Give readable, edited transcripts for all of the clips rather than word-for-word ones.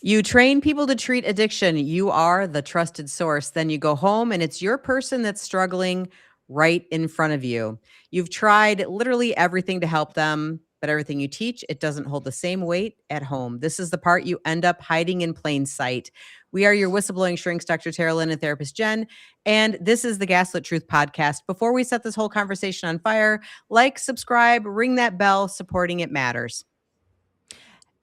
You train people to treat addiction. You are the trusted source. Then you go home and it's your person that's struggling right in front of you. You've tried literally everything to help them, but everything you teach, it doesn't hold the same weight at home. This is the part you end up hiding in plain sight. We are your whistleblowing shrinks, Dr. Teralyn and therapist Jenn, and this is the Gaslit Truth Podcast. Before we set this whole conversation on fire, like, subscribe, ring that bell. Supporting it matters.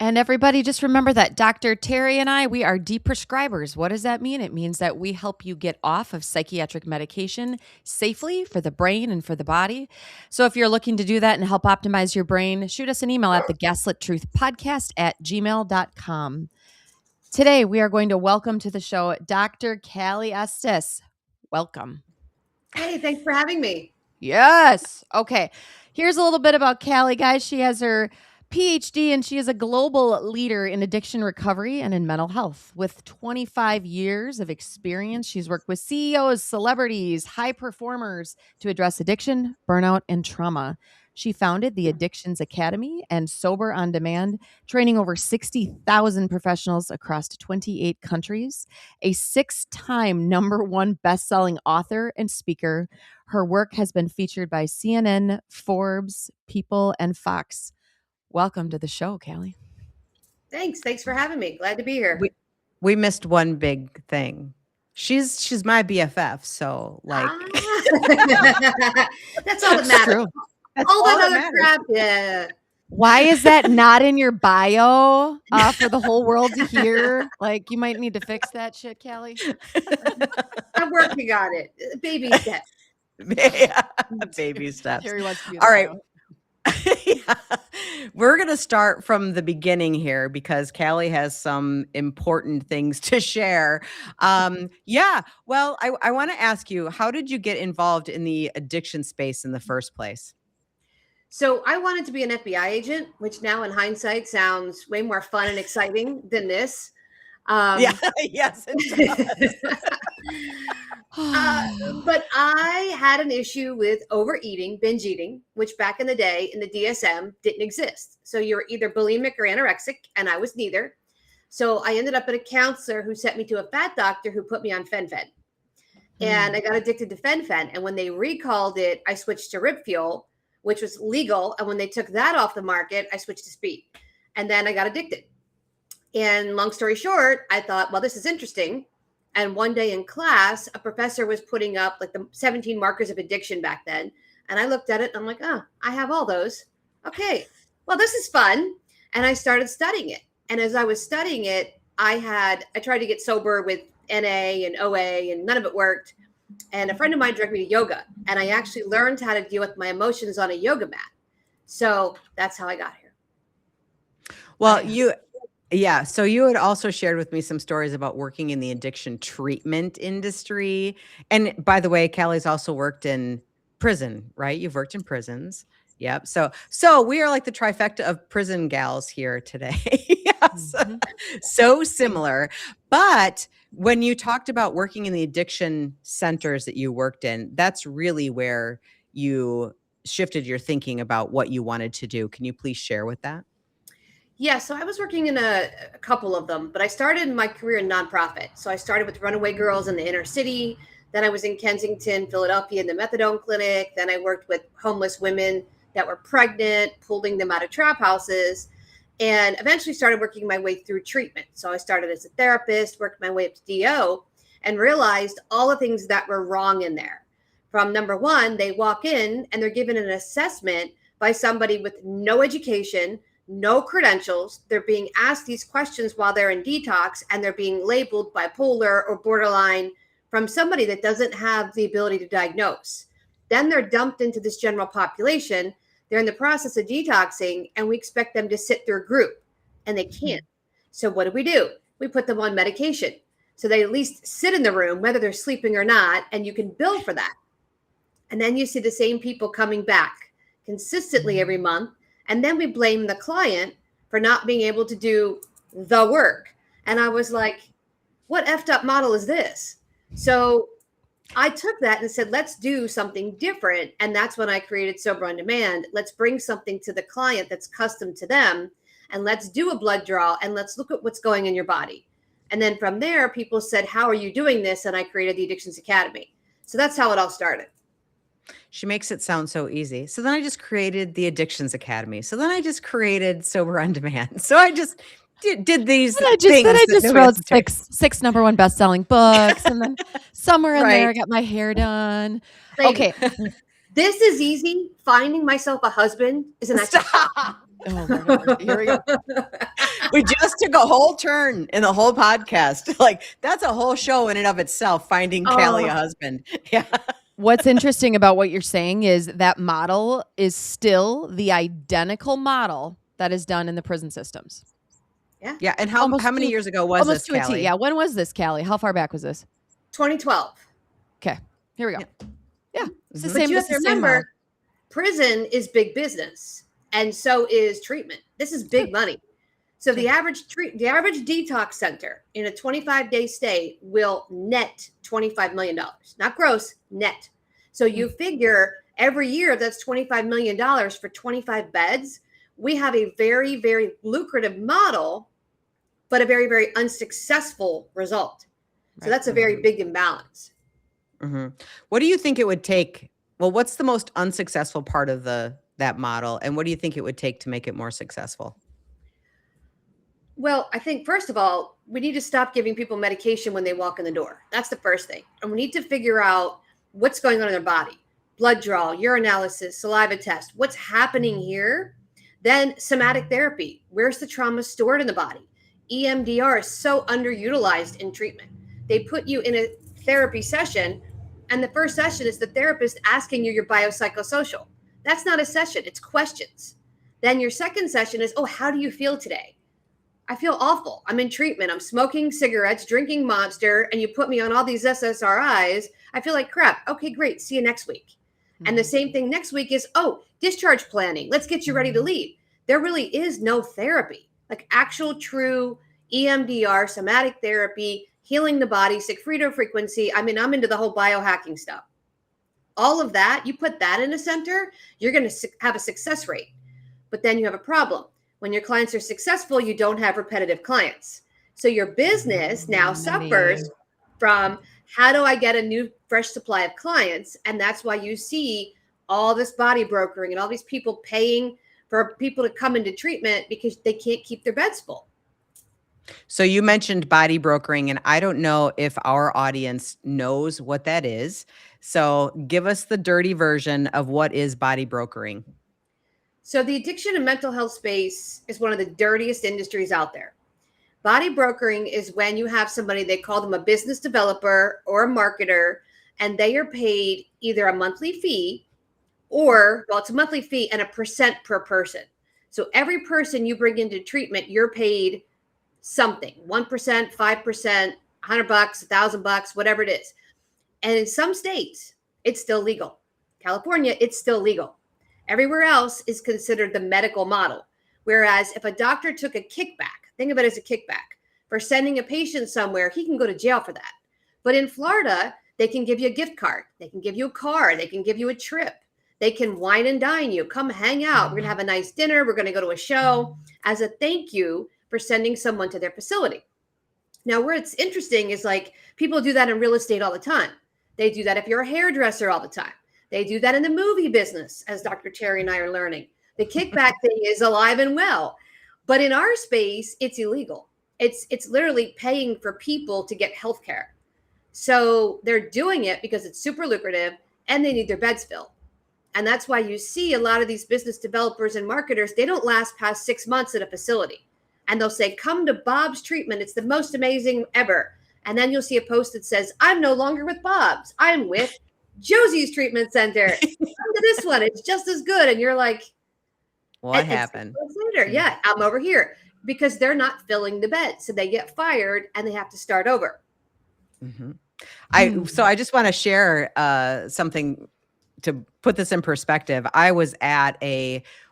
And everybody, just remember that Dr. Terry and I, we are deprescribers. What does that mean? It means that we help you get off of psychiatric medication safely for the brain and for the body. So if you're looking to do that and help optimize your brain, shoot us an email at the Gaslit Truth Podcast at gmail.com. Today, we are going to welcome to the show Dr. Cali Estes. Welcome. Hey, thanks for having me. Yes. Okay. Here's a little bit about Cali, guys. She has her PhD, and she is a global leader in addiction recovery and in mental health. With 25 years of experience, she's worked with CEOs, celebrities, high performers to address addiction, burnout, and trauma. She founded the Addictions Academy and Sober on Demand, training over 60,000 professionals across 28 countries. A 6-time #1 best-selling author and speaker, her work has been featured by CNN, Forbes, People, and Fox. Welcome to the show, Cali. Thanks for having me. Glad to be here. We missed one big thing. She's my BFF, so like that's all that matters. All that other crap, yeah. Why is that not in your bio for the whole world to hear? Like, you might need to fix that shit, Cali. I'm working on it. Baby steps. Yeah, baby steps. All right. Yeah. We're going to start from the beginning here because Cali has some important things to share. Yeah. Well, I want to ask you, how did you get involved in the addiction space in the first place? So I wanted to be an FBI agent, which now in hindsight sounds way more fun and exciting than this. Yes, it does. But I had an issue with overeating, binge eating, which back in the day in the DSM didn't exist. So you're either bulimic or anorexic, and I was neither. So I ended up at a counselor who sent me to a fat doctor who put me on fen-phen. And I got addicted to fen-phen. And when they recalled it, I switched to Rip Fuel, which was legal. And when they took that off the market, I switched to speed. And then I got addicted. And long story short, I thought, well, this is interesting. And one day in class, a professor was putting up like the 17 markers of addiction back then. And I looked at it and I'm like, oh, I have all those. Okay, well, this is fun. And I started studying it. And as I was studying it, I tried to get sober with NA and OA and none of it worked. And a friend of mine directed me to yoga. And I actually learned how to deal with my emotions on a yoga mat. So that's how I got here. Well, Yeah. So you had also shared with me some stories about working in the addiction treatment industry. And by the way, Cali's also worked in prison, right? You've worked in prisons. Yep. So we are like the trifecta of prison gals here today. Yes. So similar. But when you talked about working in the addiction centers that you worked in, that's really where you shifted your thinking about what you wanted to do. Can you please share with that? Yeah, so I was working in a couple of them, but I started my career in nonprofit. So I started with Runaway Girls in the inner city. Then I was in Kensington, Philadelphia in the methadone clinic. Then I worked with homeless women that were pregnant, pulling them out of trap houses, and eventually started working my way through treatment. So I started as a therapist, worked my way up to DO, and realized all the things that were wrong in there. From number one, they walk in and they're given an assessment by somebody with no education, no credentials. They're being asked these questions while they're in detox, and they're being labeled bipolar or borderline from somebody that doesn't have the ability to diagnose. Then they're dumped into this general population. They're in the process of detoxing, and we expect them to sit through a group, and they can't. So what do? We put them on medication. So they at least sit in the room, whether they're sleeping or not, and you can bill for that. And then you see the same people coming back consistently every month. And then we blame the client for not being able to do the work. And I was like, what effed up model is this? So I took that and said, let's do something different. And that's when I created Sober on Demand. Let's bring something to the client that's custom to them. and let's do a blood draw and let's look at what's going in your body. And then from there, people said, how are you doing this? And I created the Addictions Academy. So that's how it all started. She makes it sound so easy. So then I just created the Addictions Academy. So then I just created Sober on Demand. So I just did these things. Then I just nobody wrote else did. six number one best-selling books. And then somewhere in there, I Right. got my hair done. Like, Okay. this is easy. Finding myself a husband is an actual Stop. Oh my God. Here we go. We just took a whole turn in the whole podcast. Like, that's a whole show in and of itself, finding Cali a husband. Yeah. What's interesting about what you're saying is that model is still the identical model that is done in the prison systems. Yeah. And how many years ago was Almost this, to a T. Cali? Yeah. When was this, Cali? How far back was this? 2012. Okay. Here we go. Yeah. It's the Mhm. But same. you It's have to the same model. remember, prison is big business, and so is treatment. This is big money. So the average detox center in a 25-day stay will net $25 million, not gross, net. So you figure every year that's $25 million for 25 beds. We have a very, very lucrative model, but a very, very unsuccessful result. So Right. that's a very big imbalance. Mhm. What do you think it would take? Well, what's the most unsuccessful part of that model? And what do you think it would take to make it more successful? Well, I think first of all, we need to stop giving people medication when they walk in the door. That's the first thing. And we need to figure out what's going on in their body. Blood draw, urinalysis, saliva test, what's happening here? Then somatic therapy. Where's the trauma stored in the body? EMDR is so underutilized in treatment. They put you in a therapy session, and the first session is the therapist asking you your biopsychosocial. That's not a session, it's questions. Then your second session is, oh, how do you feel today? I feel awful. I'm in treatment. I'm smoking cigarettes, drinking Monster, and you put me on all these SSRIs. I feel like crap. Okay, great. See you next week. And the same thing next week is, oh, discharge planning. Let's get you ready to leave. There really is no therapy, like actual true EMDR, somatic therapy, healing the body, Sigfrido frequency. I mean, I'm into the whole biohacking stuff. All of that, you put that in a center, you're going to have a success rate. But then you have a problem. When your clients are successful, you don't have repetitive clients. So your business now suffers from, how do I get a new fresh supply of clients? And that's why you see all this body brokering and all these people paying for people to come into treatment because they can't keep their beds full. So you mentioned body brokering, and I don't know if our audience knows what that is. So give us the dirty version of what is body brokering. So the addiction and mental health space is one of the dirtiest industries out there. Body brokering is when you have somebody, they call them a business developer or a marketer, and they are paid either a monthly fee or, well, it's a monthly fee and a percent per person. So every person you bring into treatment, you're paid something, 1%, 5%, $100, $1,000, whatever it is. And in some states, it's still legal. California, it's still legal. Everywhere else is considered the medical model. Whereas if a doctor took a kickback, think of it as a kickback, for sending a patient somewhere, he can go to jail for that. But in Florida, they can give you a gift card. They can give you a car. They can give you a trip. They can wine and dine you. Come hang out. We're going to have a nice dinner. We're going to go to a show as a thank you for sending someone to their facility. Now, where it's interesting is like people do that in real estate all the time. They do that if you're a hairdresser all the time. They do that in the movie business, as Dr. Terry and I are learning. The kickback thing is alive and well. But in our space, it's illegal. It's literally paying for people to get health care. So they're doing it because it's super lucrative and they need their beds filled. And that's why you see a lot of these business developers and marketers, they don't last past 6 months at a facility. And they'll say, come to Bob's treatment. It's the most amazing ever. And then you'll see a post that says, I'm no longer with Bob's. I'm with Josie's treatment center. Come to this one. It's just as good. And you're like, What happened? 6 months later, yeah, I'm over here. Because they're not filling the bed. So they get fired and they have to start over. Mm-hmm. So I just want to share something to put this in perspective. I was at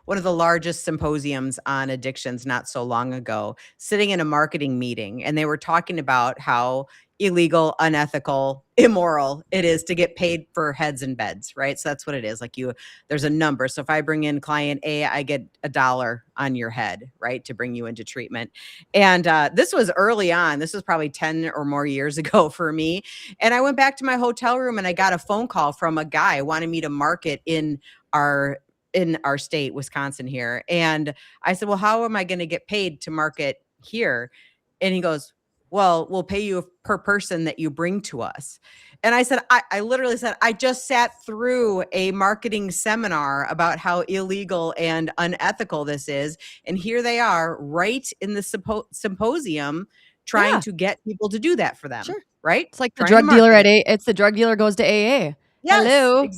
one of the largest symposiums on addictions not so long ago, sitting in a marketing meeting, and they were talking about how illegal, unethical, immoral it is to get paid for heads and beds, right? So that's what it is. Like there's a number. So if I bring in client A, I get $1 on your head, right, to bring you into treatment. And this was early on. This was probably 10 or more years ago for me. And I went back to my hotel room and I got a phone call from a guy wanting me to market in our state, Wisconsin here. And I said, well, how am I going to get paid to market here? And he goes, well, we'll pay you per person that you bring to us. And I said, I literally said, I just sat through a marketing seminar about how illegal and unethical this is. And here they are right in the symposium trying to get people to do that for them. Sure. Right? It's like the drug dealer it's the drug dealer goes to AA. Yes, Hello.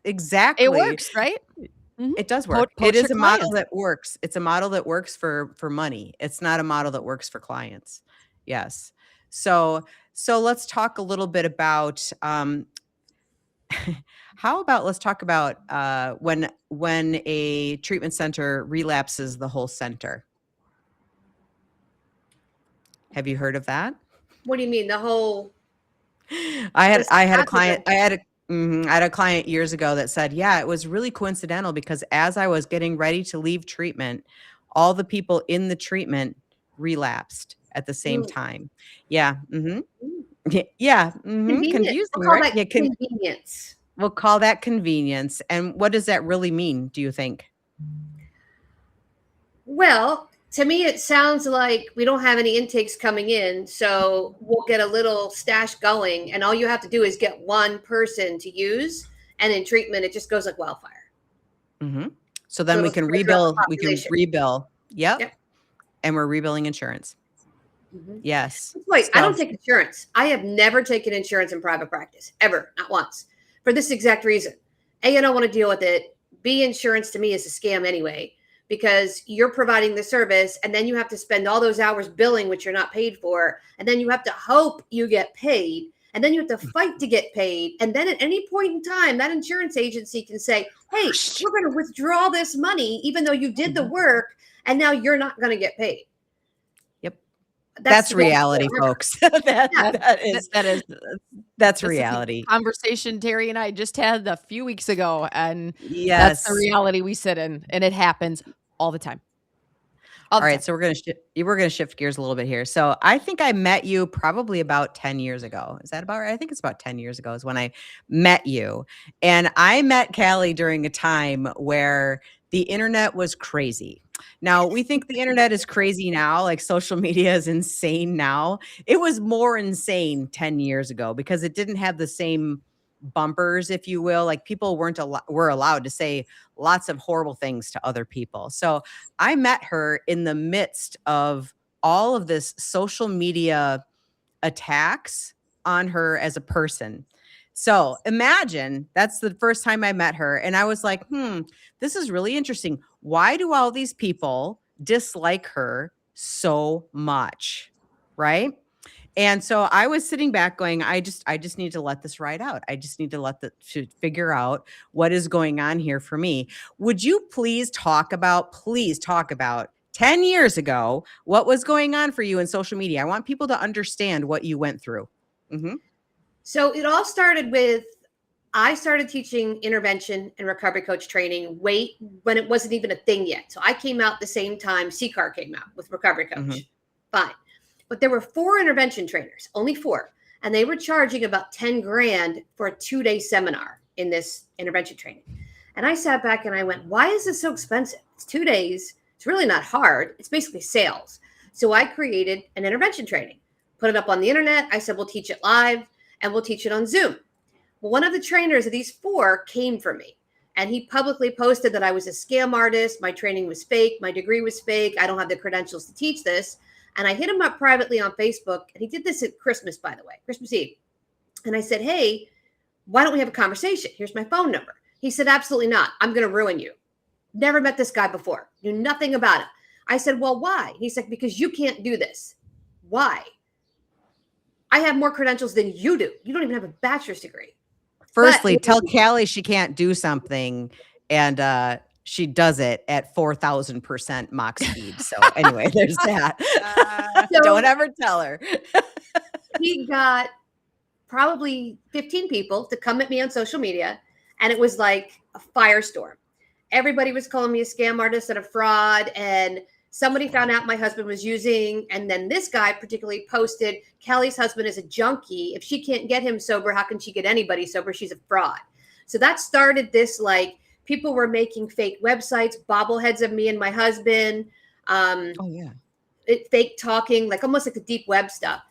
Exactly. It works, right? It does work. It is a model that works. It's a model that works for money. It's not a model that works for clients. Yes. So let's talk a little bit about let's talk about when a treatment center relapses the whole center. Have you heard of that? What do you mean? The whole I had a client I had a client years ago that said, yeah, it was really coincidental because as I was getting ready to leave treatment, all the people in the treatment relapsed at the same time. Yeah. Yeah. Confusing, we'll call right? that convenience. We'll call that convenience. And what does that really mean, do you think? Well, to me, it sounds like we don't have any intakes coming in, so we'll get a little stash going, and all you have to do is get one person to use, and in treatment, it just goes like wildfire. So then we can rebill. We can rebill. Yep. And we're rebilling insurance. Yes. Wait, I don't take insurance. I have never taken insurance in private practice, ever, not once, for this exact reason. A, I don't want to deal with it. B, insurance to me is a scam anyway, because you're providing the service and then you have to spend all those hours billing, which you're not paid for. And then you have to hope you get paid. And then you have to fight to get paid. And then at any point in time, that insurance agency can say, hey, we're going to withdraw this money, even though you did the work. And now you're not going to get paid. Yep. That's reality, folks. That's reality. Conversation Terry and I just had a few weeks ago, and yes, that's the reality we sit in, and it happens all the time. All right, so we're gonna shift gears a little bit here. So I think I met you probably about 10 years ago. Is that about right? I think it's about 10 years ago is when I met you, and I met Cali during a time where the internet was crazy. Now, we think the internet is crazy now, like social media is insane now. It was more insane 10 years ago because it didn't have the same bumpers, if you will. Like people were allowed to say lots of horrible things to other people. So I met her in the midst of all of this social media attacks on her as a person. So imagine that's the first time I met her. And I was like, this is really interesting. Why do all these people dislike her so much? Right. And so I was sitting back going, I just need to let this ride out. I just need to figure out what is going on here for me. Would you please talk about 10 years ago, what was going on for you in social media? I want people to understand what you went through. So it all started with, I started teaching intervention and recovery coach training when it wasn't even a thing yet. So I came out the same time CCAR came out with recovery coach. Fine. But there were 4 intervention trainers, only 4. And they were charging about 10 grand for a 2-day seminar in this intervention training. And I sat back and I went, why is this so expensive? It's 2 days. It's really not hard. It's basically sales. So I created an intervention training, put it up on the internet. I said, we'll teach it live and we'll teach it on Zoom. Well, one of the trainers of these 4 came for me and he publicly posted that I was a scam artist. My training was fake. My degree was fake. I don't have the credentials to teach this. And I hit him up privately on Facebook. And he did this at Christmas, by the way, Christmas Eve. And I said, hey, why don't we have a conversation? Here's my phone number. He said, absolutely not. I'm going to ruin you. Never met this guy before. Knew nothing about him. I said, well, why? He said, because you can't do this. Why? I have more credentials than you do. You don't even have a bachelor's degree. Firstly, tell Cali she can't do something and she does it at 4,000% Mach speed. So anyway, there's that. Don't ever tell her. he got probably 15 people to come at me on social media, and it was like a firestorm. Everybody was calling me a scam artist and a fraud, and somebody found out my husband was using, and then this guy particularly posted, Cali's husband is a junkie. If she can't get him sober, how can she get anybody sober? She's a fraud. So that started this, like, people were making fake websites, bobbleheads of me and my husband. Fake talking, like almost like the deep web stuff.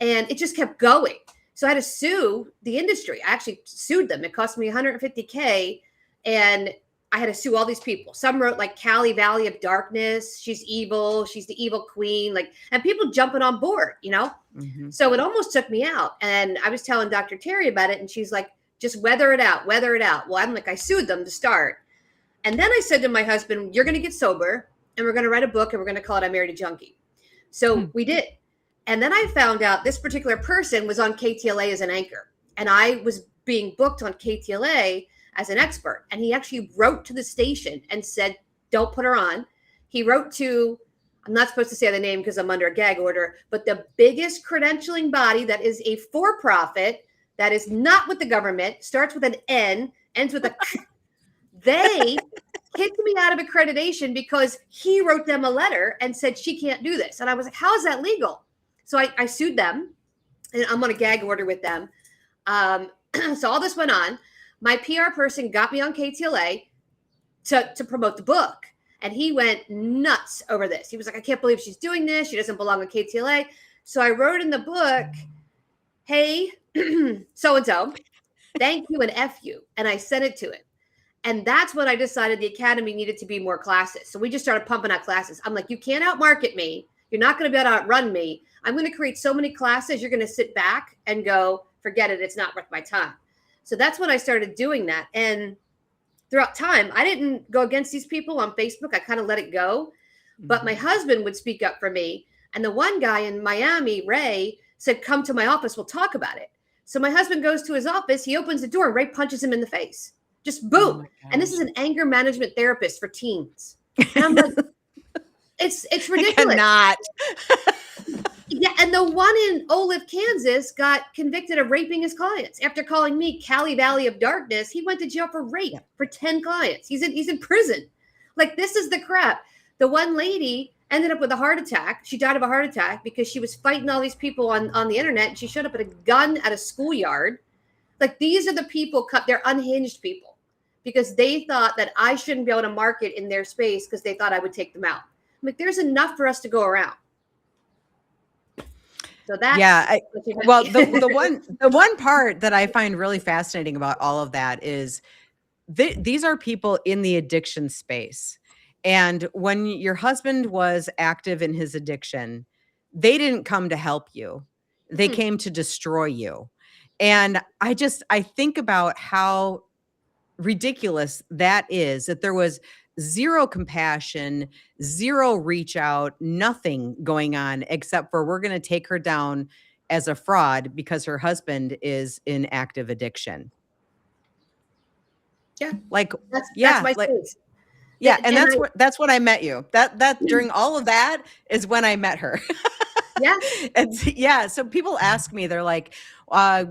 And it just kept going. So I had to sue the industry. I actually sued them. It cost me $150K. And I had to sue all these people. Some wrote like Cali Valley of Darkness. She's evil. She's the evil queen. Like, and people jumping on board, you know? Mm-hmm. So it almost took me out. And I was telling Dr. Terry about it. And she's like, just weather it out, weather it out. Well, I'm like, I sued them to start. And then I said to my husband, you're going to get sober and we're going to write a book and we're going to call it I Married a Junkie. So we did. And then I found out this particular person was on KTLA as an anchor. And I was being booked on KTLA as an expert. And he actually wrote to the station and said, don't put her on. He wrote to, I'm not supposed to say the name because I'm under a gag order, but the biggest credentialing body that is a for-profit, that is not with the government, starts with an N, ends with a K. They kicked me out of accreditation because he wrote them a letter and said she can't do this. And I was like, how is that legal? So I sued them, and I'm on a gag order with them. So all this went on. My PR person got me on KTLA to promote the book. And he went nuts over this. He was like, I can't believe she's doing this. She doesn't belong on KTLA. So I wrote in the book, hey, so-and-so, thank you and F you. And I sent it to him. And that's when I decided the academy needed to be more classes. So we just started pumping out classes. I'm like, you can't outmarket me. You're not going to be able to outrun me. I'm going to create so many classes. You're going to sit back and go, forget it. It's not worth my time. So that's when I started doing that. And throughout time, I didn't go against these people on Facebook. I kind of let it go. But my husband would speak up for me. And the one guy in Miami, Ray, said, come to my office. We'll talk about it. So my husband goes to his office. He opens the door and Ray punches him in the face. Just boom. Oh, and this is an anger management therapist for teens. And I'm like, it's ridiculous. I cannot. Yeah. And the one in Olive, Kansas got convicted of raping his clients. After calling me Cali Valley of Darkness, he went to jail for rape for 10 clients. He's in prison. Like, this is the crap. The one lady ended up with a heart attack. She died of a heart attack because she was fighting all these people on the internet. And she showed up with a gun at a schoolyard. Like, these are the people, they're unhinged people because they thought that I shouldn't be able to market in their space because they thought I would take them out. I'm like, there's enough for us to go around. So that, the one part that I find really fascinating about all of that is these are people in the addiction space. And when your husband was active in his addiction, they didn't come to help you. They came to destroy you. And I think about how ridiculous that is, that there was zero compassion, zero reach out, nothing going on except for we're going to take her down as a fraud because her husband is in active addiction. Yeah. Like, that's my space. Yeah. And that's when I met you. That during all of that is when I met her. Yeah. And so people ask me, they're like,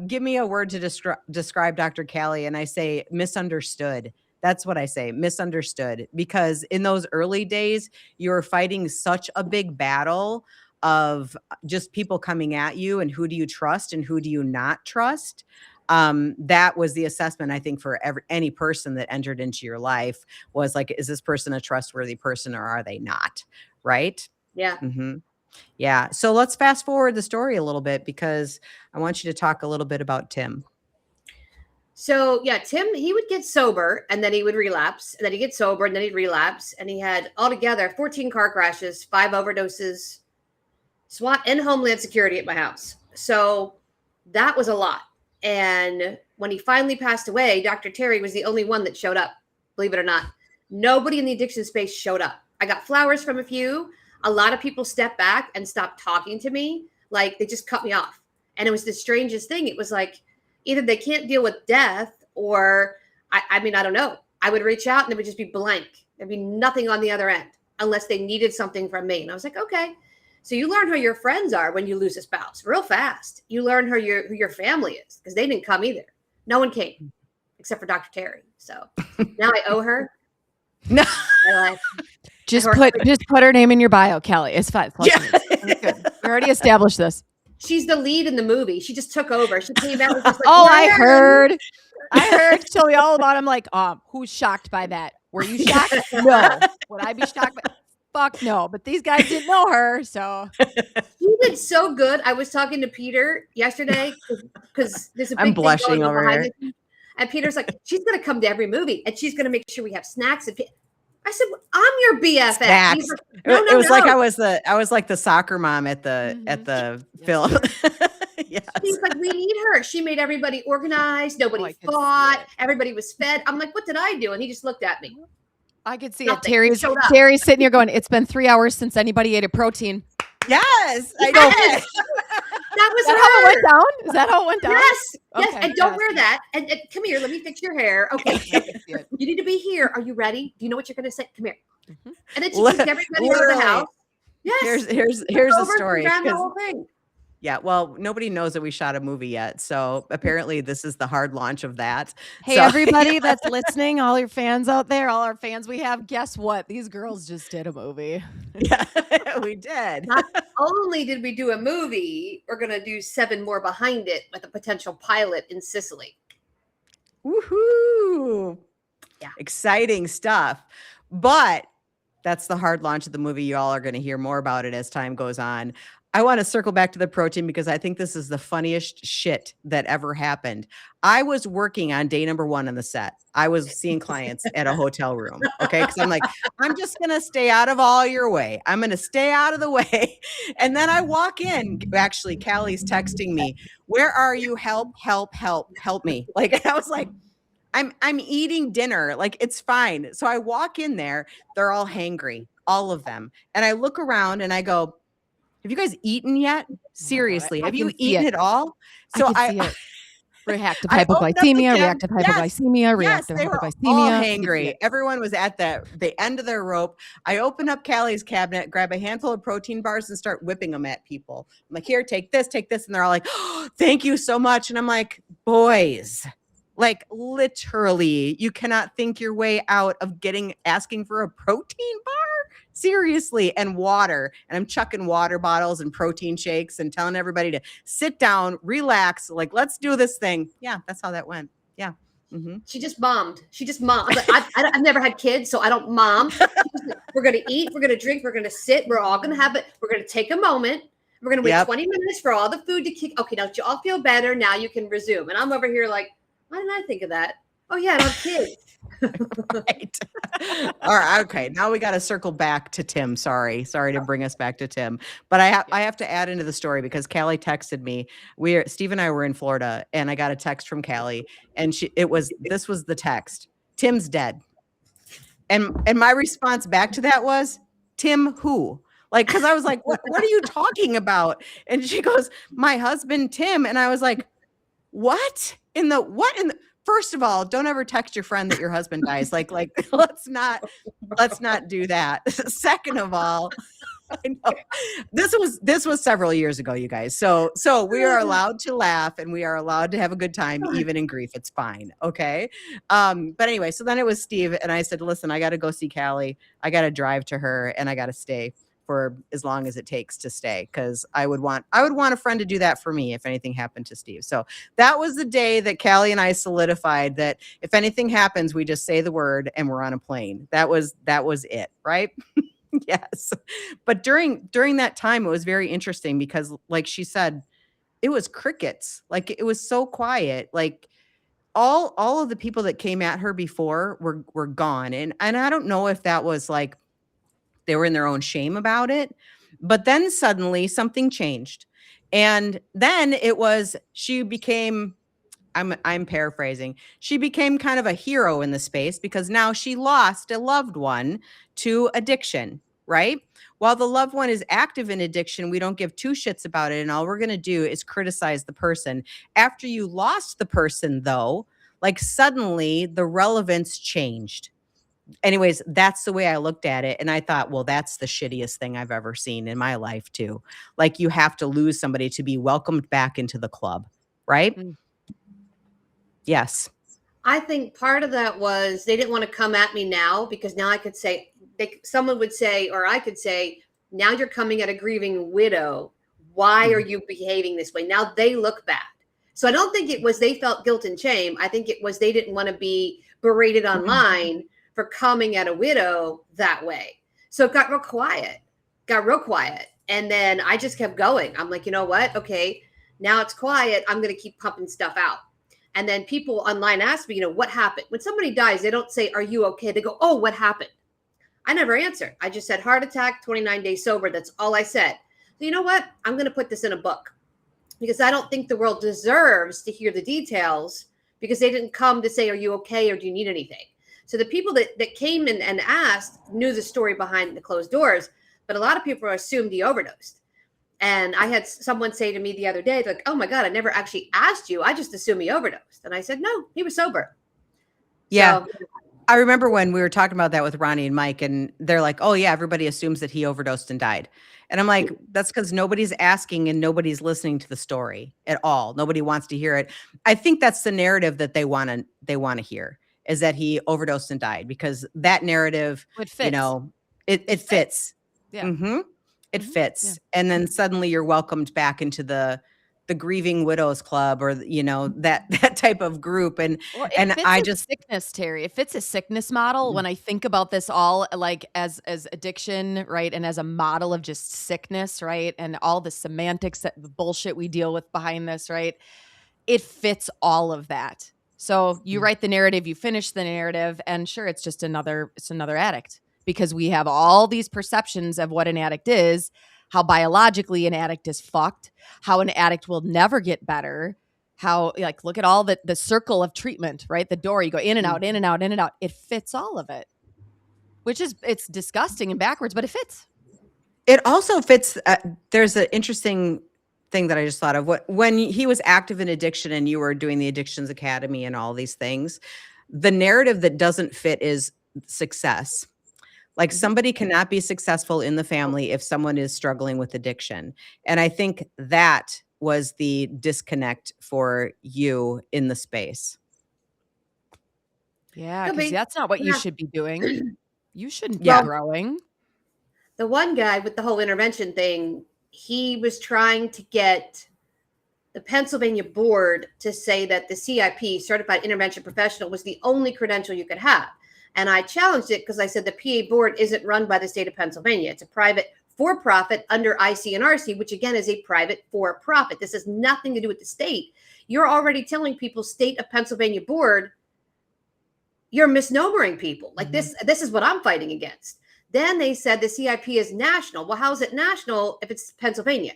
give me a word to describe Dr. Cali. And I say misunderstood. That's what I say, misunderstood. Because in those early days, you were fighting such a big battle of just people coming at you and who do you trust and who do you not trust. That was the assessment, I think, for any person that entered into your life was like, is this person a trustworthy person or are they not? Right? Yeah. Mm-hmm. Yeah. So let's fast forward the story a little bit because I want you to talk a little bit about Tim. So yeah, Tim, he would get sober and then he would relapse and then he'd get sober and then he'd relapse. And he had altogether 14 car crashes, 5 overdoses, SWAT and Homeland Security at my house. So that was a lot. And when he finally passed away, Dr. Terry was the only one that showed up, believe it or not. Nobody in the addiction space showed up. I got flowers from a few. A lot of people stepped back and stopped talking to me. Like, they just cut me off. And it was the strangest thing. It was like, either they can't deal with death or, I don't know. I would reach out and it would just be blank. There'd be nothing on the other end unless they needed something from me. And I was like, okay. So you learn who your friends are when you lose a spouse real fast. You learn who your family is, because they didn't come either. No one came except for Dr. Terry. So now I owe her. No. My life. Just put her name in your bio, Kelly. It's fine. Yeah. Good. We already established this. She's the lead in the movie. She just took over. She came out with this like, Oh, I heard. Tell me all about it. I'm like, who's shocked by that? Were you shocked? No. Would I be shocked by fuck no. But these guys didn't know her, so she did so good. I was talking to Peter yesterday because there's a big I'm blushing thing over here. And Peter's like, she's gonna come to every movie and she's gonna make sure we have snacks. I said, I'm your BFF. Snacks. Like, no, it was like I was like the soccer mom at the film. Yes. She's like, we need her. She made everybody organized. Nobody fought. Everybody was fed. I'm like, what did I do? And he just looked at me. I could see Nothing. it. Terry's sitting here going, it's been 3 hours since anybody ate a protein. Yes. I Yes. That was Is that how it went down? Is that how it went down? Yes. Yes. Okay, And don't wear that. And come here. Let me fix your hair. Okay. You need to be here. Are you ready? Do you know what you're going to say? Come here. Mm-hmm. And then she took everybody out of the house. Yes. Here's the story. The whole thing. Yeah, well, nobody knows that we shot a movie yet, so apparently this is the hard launch of that. Hey, so, everybody that's listening, all your fans out there, all our fans we have, guess what? These girls just did a movie. Yeah, we did. Not only did we do a movie, we're going to do 7 more behind it with a potential pilot in Sicily. Woohoo! Yeah. Exciting stuff. But that's the hard launch of the movie. You all are going to hear more about it as time goes on. I want to circle back to the protein because I think this is the funniest shit that ever happened. I was working on day number 1 on the set. I was seeing clients at a hotel room. Okay. Because I'm like, I'm just going to stay out of all your way. I'm going to stay out of the way. And then I walk in. Actually, Callie's texting me, where are you? Help me. Like, I was like, I'm eating dinner. Like, it's fine. So I walk in there. They're all hangry, all of them. And I look around and I go, have you guys eaten yet? Seriously, have you eaten it all? So Reactive hypoglycemia, reactive hypoglycemia, reactive hypoglycemia. All hangry. Everyone was at the end of their rope. I open up Callie's cabinet, grab a handful of protein bars and start whipping them at people. I'm like, here, take this. And they're all like, oh, thank you so much. And I'm like, boys, like literally, you cannot think your way out of asking for a protein bar. Seriously, and water. And I'm chucking water bottles and protein shakes and telling everybody to sit down, relax, like, let's do this thing. Yeah, that's how that went. Yeah. Mm-hmm. She just mommed. I've never had kids, so I don't mom. We're going to eat, we're going to drink, we're going to sit, we're all going to have it. We're going to take a moment. We're going to wait 20 minutes for all the food to kick. Okay, now you all feel better. Now you can resume. And I'm over here like, why didn't I think of that? Oh, yeah, I don't have kids. Right. All right. Okay. Now we got to circle back to Tim. Sorry to bring us back to Tim, but I have to add into the story because Callie texted me. Steve and I were in Florida and I got a text from Callie and this was the text. Tim's dead. And my response back to that was, Tim who? Like, cause I was like, what are you talking about? And she goes, my husband, Tim. And I was like, what in the first of all, don't ever text your friend that your husband dies. Like, let's not do that. Second of all, I know this was several years ago, you guys. So we are allowed to laugh and we are allowed to have a good time, even in grief. It's fine. Okay. But anyway, so then it was Steve and I said, listen, I got to go see Callie. I got to drive to her and I got to stay for as long as it takes to stay. Cause I would want a friend to do that for me if anything happened to Steve. So that was the day that Callie and I solidified that if anything happens, we just say the word and we're on a plane. That was it. Right. Yes. But during that time, it was very interesting because like she said, it was crickets. Like it was so quiet. Like all of the people that came at her before were gone. And I don't know if that was like, they were in their own shame about it. But then suddenly something changed. And then she became, I'm paraphrasing, she became kind of a hero in the space because now she lost a loved one to addiction, right? While the loved one is active in addiction, we don't give 2 shits about it. And all we're going to do is criticize the person. After you lost the person, though, like suddenly the relevance changed. anyways, that's the way I looked at it. And I thought, well, that's the shittiest thing I've ever seen in my life too. Like you have to lose somebody to be welcomed back into the club, right? Mm. Yes. I think part of that was they didn't want to come at me now because now I could say, someone would say, or I could say, now you're coming at a grieving widow. Why are you behaving this way? Now they look bad. So I don't think it was they felt guilt and shame. I think it was they didn't want to be berated online for coming at a widow that way. So it got real quiet. And then I just kept going. I'm like, you know what? Okay, now it's quiet. I'm going to keep pumping stuff out. And then people online ask me, what happened? When somebody dies, they don't say, are you okay? They go, oh, what happened? I never answered. I just said heart attack, 29 days sober. That's all I said. So you know what? I'm going to put this in a book because I don't think the world deserves to hear the details because they didn't come to say, are you okay? Or do you need anything? So the people that came in and asked knew the story behind the closed doors, but a lot of people assumed he overdosed. And I had someone say to me the other day, like, oh my God, I never actually asked you. I just assumed he overdosed. And I said, no, he was sober. Yeah. So, I remember when we were talking about that with Ronnie and Mike, and they're like, oh yeah, everybody assumes that he overdosed and died. And I'm like, that's because nobody's asking and nobody's listening to the story at all. Nobody wants to hear it. I think that's the narrative that they want to hear is that he overdosed and died because that narrative, It fits. It fits. Yeah. Mm-hmm. It fits. Yeah. And then suddenly you're welcomed back into the grieving widows club or, that type of group. And I just sickness, Terry, it fits a sickness model. When I think about this all like as addiction, right. And as a model of just sickness, right. And all the semantics, the bullshit we deal with behind this, right. It fits all of that. So you write the narrative, you finish the narrative, and sure, it's another addict. Because we have all these perceptions of what an addict is, how biologically an addict is fucked, how an addict will never get better, how look at all the circle of treatment, right? The door, you go in and out, in and out, in and out. It fits all of it, which is, it's disgusting and backwards, but it fits. It also fits. There's an interesting thing that I just thought of. When he was active in addiction and you were doing the Addictions Academy and all these things, the narrative that doesn't fit is success. Like somebody cannot be successful in the family if someone is struggling with addiction. And I think that was the disconnect for you in the space. Yeah, because that's not what you should be doing. You shouldn't be growing. The one guy with the whole intervention thing, he was trying to get the Pennsylvania board to say that the CIP, Certified Intervention Professional, was the only credential you could have. And I challenged it because I said the PA board isn't run by the state of Pennsylvania. It's a private for-profit under ICNRC, which again is a private for-profit. This has nothing to do with the state. You're already telling people state of Pennsylvania board, you're misnomering people. Like this is what I'm fighting against. Then they said the CIP is national. Well, how is it national if it's Pennsylvania?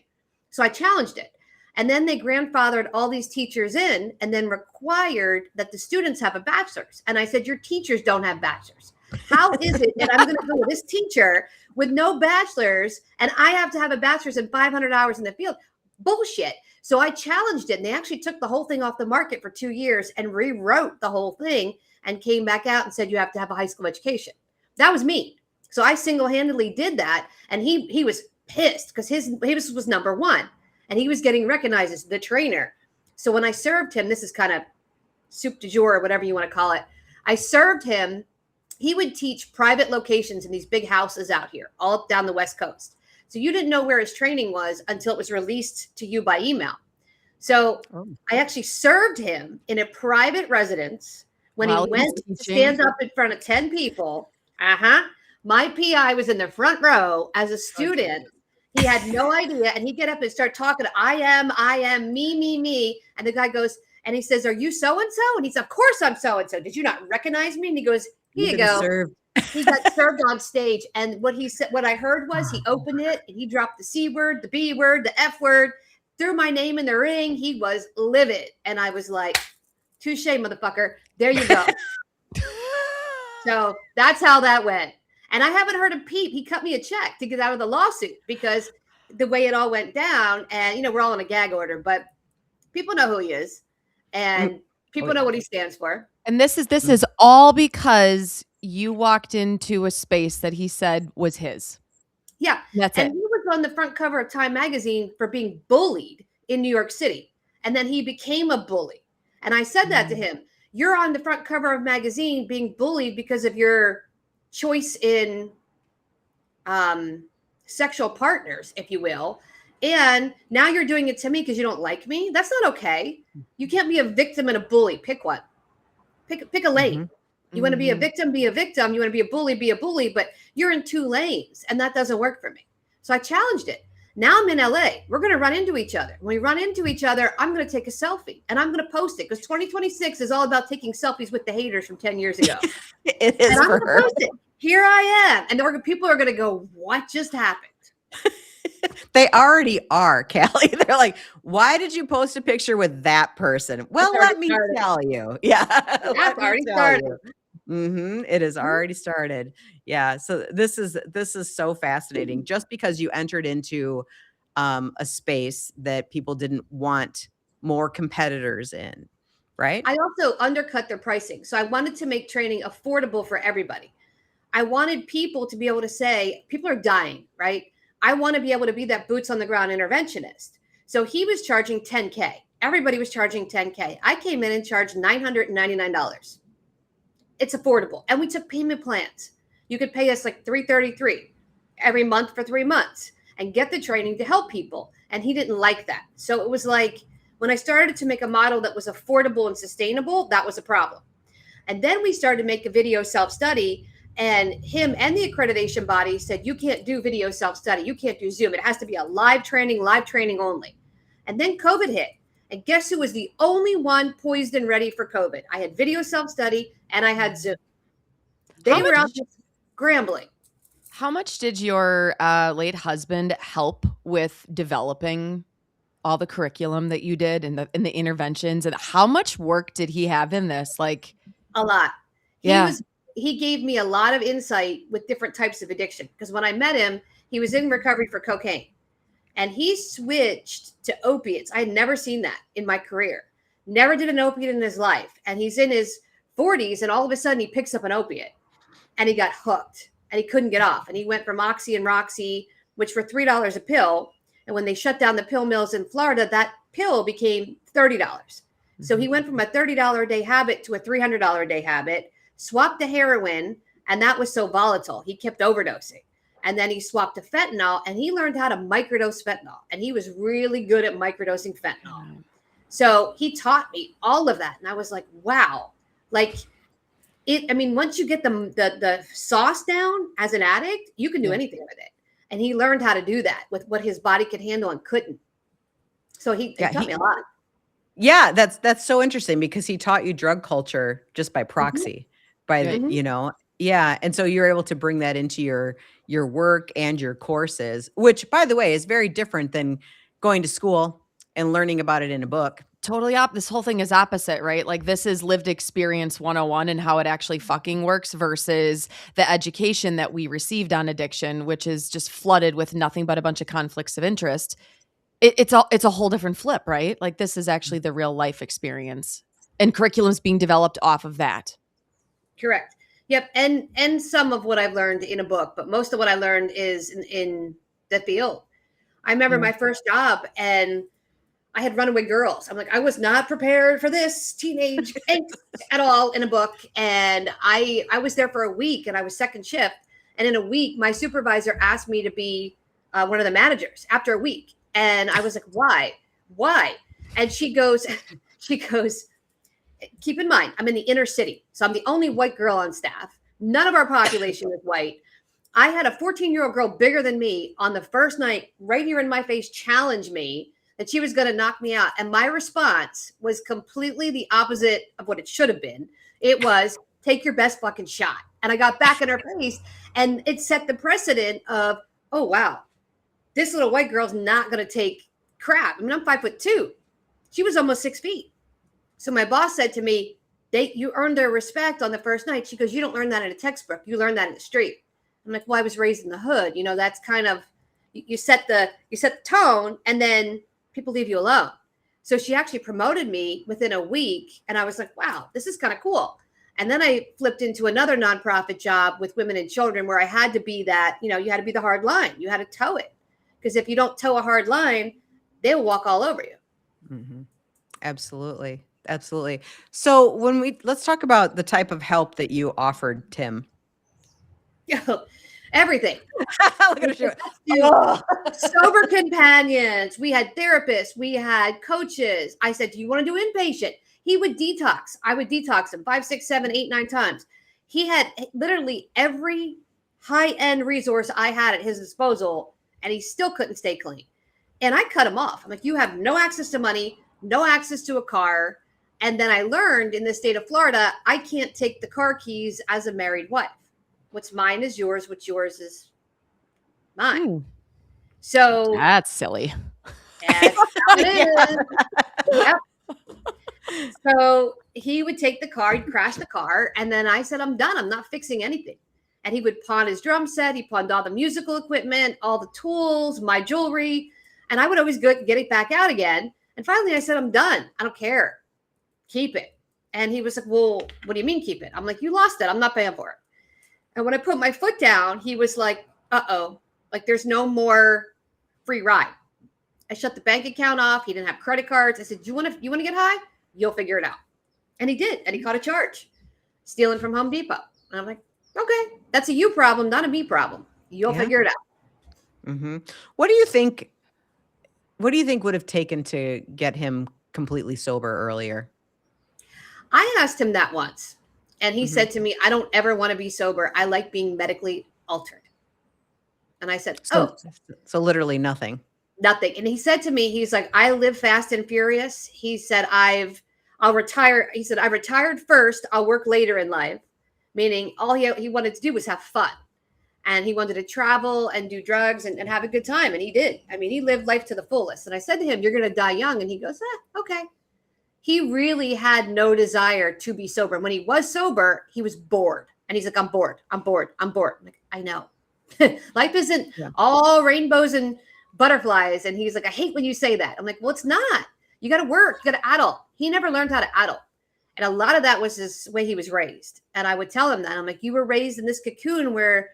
So I challenged it. And then they grandfathered all these teachers in and then required that the students have a bachelor's. And I said, your teachers don't have bachelor's. How is it that I'm going to go with this teacher with no bachelor's and I have to have a bachelor's and 500 hours in the field? Bullshit. So I challenged it and they actually took the whole thing off the market for 2 years and rewrote the whole thing and came back out and said, you have to have a high school education. That was me. So I single-handedly did that. And he was pissed because his was number one. And he was getting recognized as the trainer. So when I served him, this is kind of soup du jour or whatever you want to call it. I served him. He would teach private locations in these big houses out here, all up down the West Coast. So you didn't know where his training was until it was released to you by email. So I actually served him in a private residence when he went to stand up in front of 10 people. My PI was in the front row as a student. He had no idea. And he'd get up and start talking. I am, me. And the guy goes, and he says, are you so-and-so? And he said, of course I'm so-and-so. Did you not recognize me? And he goes, here you go. He got served on stage. And what he said, what I heard was he opened it and he dropped the C word, the B word, the F word, threw my name in the ring. He was livid. And I was like, touche, motherfucker. There you go. So that's how that went. And I haven't heard of Pete. He cut me a check to get out of the lawsuit because the way it all went down, and we're all in a gag order, but people know who he is and people know what he stands for. And this is all because you walked into a space that he said was his. Yeah. That's and it. he was on the front cover of Time magazine for being bullied in New York City. And then he became a bully. And I said that to him. You're on the front cover of magazine being bullied because of your choice in sexual partners, if you will. And now you're doing it to me because you don't like me. That's not okay. You can't be a victim and a bully. Pick one. Pick a lane. You want to be a victim, be a victim. You want to be a bully, but you're in two lanes and that doesn't work for me. So I challenged it. Now I'm in LA. We're going to run into each other. When we run into each other, I'm going to take a selfie and I'm going to post it because 2026 is all about taking selfies with the haters from 10 years ago. It is and I'm for going to her. post it. Here I am. And people are going to go, what just happened? They already are, Callie. They're like, why did you post a picture with that person? Well, let me tell you. Yeah. That's already started. It has already started. Yeah. So this is so fascinating. Just because you entered into a space that people didn't want more competitors in, right? I also undercut their pricing. So I wanted to make training affordable for everybody. I wanted people to be able to say, people are dying, right? I want to be able to be that boots on the ground interventionist. So he was charging $10K. Everybody was charging $10K. I came in and charged $999. It's affordable. And we took payment plans. You could pay us like $333 every month for 3 months and get the training to help people. And he didn't like that. So it was like, when I started to make a model that was affordable and sustainable, that was a problem. And then we started to make a video self-study, and him and the accreditation body said, you can't do video self-study. You can't do Zoom. It has to be a live training only. And then COVID hit. And guess who was the only one poised and ready for COVID? I had video self-study and I had Zoom. They were out scrambling. How much did your late husband help with developing all the curriculum that you did and the interventions? And how much work did he have in this? Like a lot. Yeah. He gave me a lot of insight with different types of addiction. Because when I met him, he was in recovery for cocaine. And he switched to opiates. I had never seen that in my career. Never did an opiate in his life. And he's in his 40s, and all of a sudden he picks up an opiate. And he got hooked. And he couldn't get off. And he went from Oxy and Roxy, which were $3 a pill. And when they shut down the pill mills in Florida, that pill became $30. So he went from a $30 a day habit to a $300 a day habit, swapped to heroin, and that was so volatile. He kept overdosing. And then he swapped to fentanyl, and he learned how to microdose fentanyl. And he was really good at microdosing fentanyl. So he taught me all of that. And I was like, wow. Like once you get the sauce down as an addict, you can do anything with it. And he learned how to do that with what his body could handle and couldn't. So he taught me a lot. Yeah, that's so interesting because he taught you drug culture just by proxy, yeah. And so you're able to bring that into your work and your courses, which, by the way, is very different than going to school and learning about it in a book. Totally this whole thing is opposite, right? Like this is lived experience 101 and how it actually fucking works versus the education that we received on addiction, which is just flooded with nothing but a bunch of conflicts of interest. It's a whole different flip, right? Like this is actually the real life experience, and curriculum's being developed off of that. Correct. Yep. And some of what I've learned in a book, but most of what I learned is in the field. I remember my first job, and I had runaway girls. I'm like, I was not prepared for this teenage angst at all in a book. And I was there for a week, and I was second shift. And in a week, my supervisor asked me to be one of the managers after a week. And I was like, why? And she goes, keep in mind, I'm in the inner city. So I'm the only white girl on staff. None of our population is white. I had a 14-year-old girl bigger than me on the first night, right here in my face, challenge me that she was going to knock me out. And my response was completely the opposite of what it should have been. It was, take your best fucking shot. And I got back in her face, and it set the precedent of, oh, wow, this little white girl's not going to take crap. I mean, I'm 5'2". She was almost 6 feet. So my boss said to me, you earned their respect on the first night. She goes, you don't learn that in a textbook. You learn that in the street. I'm like, well, I was raised in the hood. That's kind of, you set the tone, and then people leave you alone. So she actually promoted me within a week. And I was like, wow, this is kind of cool. And then I flipped into another nonprofit job with women and children where I had to be that, you had to be the hard line. You had to toe it. Because if you don't toe a hard line, they'll walk all over you. Mm-hmm. Absolutely. Absolutely. So let's talk about the type of help that you offered Tim. Everything. Look at her. Sober companions. We had therapists. We had coaches. I said, do you want to do inpatient? He would detox. I would detox him 5, 6, 7, 8, 9 times. He had literally every high-end resource I had at his disposal, and he still couldn't stay clean. And I cut him off. I'm like, you have no access to money, no access to a car. And then I learned in the state of Florida, I can't take the car keys as a married wife. What's mine is yours. What's yours is mine. Ooh. So that's silly. That's how it is. Yep. So he would take the car, he'd crash the car. And then I said, I'm done. I'm not fixing anything. And he would pawn his drum set. He pawned all the musical equipment, all the tools, my jewelry. And I would always get it back out again. And finally I said, I'm done. I don't care. Keep it. And he was like, well, what do you mean keep it? I'm like, you lost it. I'm not paying for it. And when I put my foot down, he was like, uh-oh, like there's no more free ride. I shut the bank account off. He didn't have credit cards. I said, you want to get high? You'll figure it out. And he did. And he caught a charge, stealing from Home Depot. And I'm like, okay, that's a you problem, not a me problem. You'll figure it out. Mm-hmm. What do you think would have taken to get him completely sober earlier? Mm-hmm. I asked him that once. And he said to me, I don't ever want to be sober. I like being medically altered. And I said, so literally nothing. Nothing. And he said to me, he's like, I live fast and furious. He said, I'll retire. He said, I retired first. I'll work later in life. Meaning all he wanted to do was have fun. And he wanted to travel and do drugs and have a good time. And he did. I mean, he lived life to the fullest. And I said to him, you're going to die young. And he goes, okay. He really had no desire to be sober. And when he was sober, he was bored. And he's like, I'm bored. I'm like, I know. Life isn't all rainbows and butterflies. And he's like, I hate when you say that. I'm like, well, it's not. You got to work. You got to adult. He never learned how to adult. And a lot of that was his way he was raised. And I would tell him that. I'm like, you were raised in this cocoon where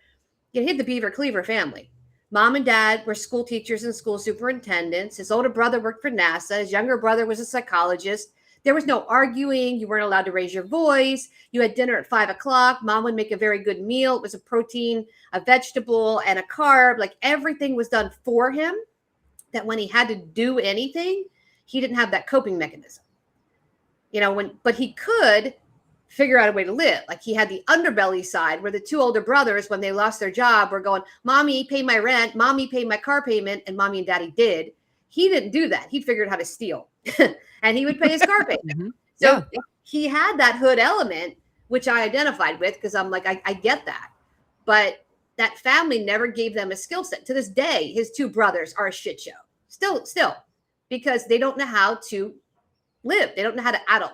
you had the Beaver Cleaver family. Mom and dad were school teachers and school superintendents. His older brother worked for NASA. His younger brother was a psychologist. There was no arguing. You weren't allowed to raise your voice. You had dinner at 5 o'clock. Mom would make a very good meal. It was a protein, a vegetable, and a carb. Like everything was done for him, that when he had to do anything, he didn't have that coping mechanism. But he could figure out a way to live. Like he had the underbelly side where the two older brothers, when they lost their job, were going, Mommy, pay my rent. Mommy, pay my car payment. And Mommy and Daddy did. He didn't do that. He figured out how to steal. And he would pay his car payment. Mm-hmm. So he had that hood element, which I identified with because I'm like, I get that. But that family never gave them a skill set. To this day, his two brothers are a shit show. Still, because they don't know how to live. They don't know how to adult.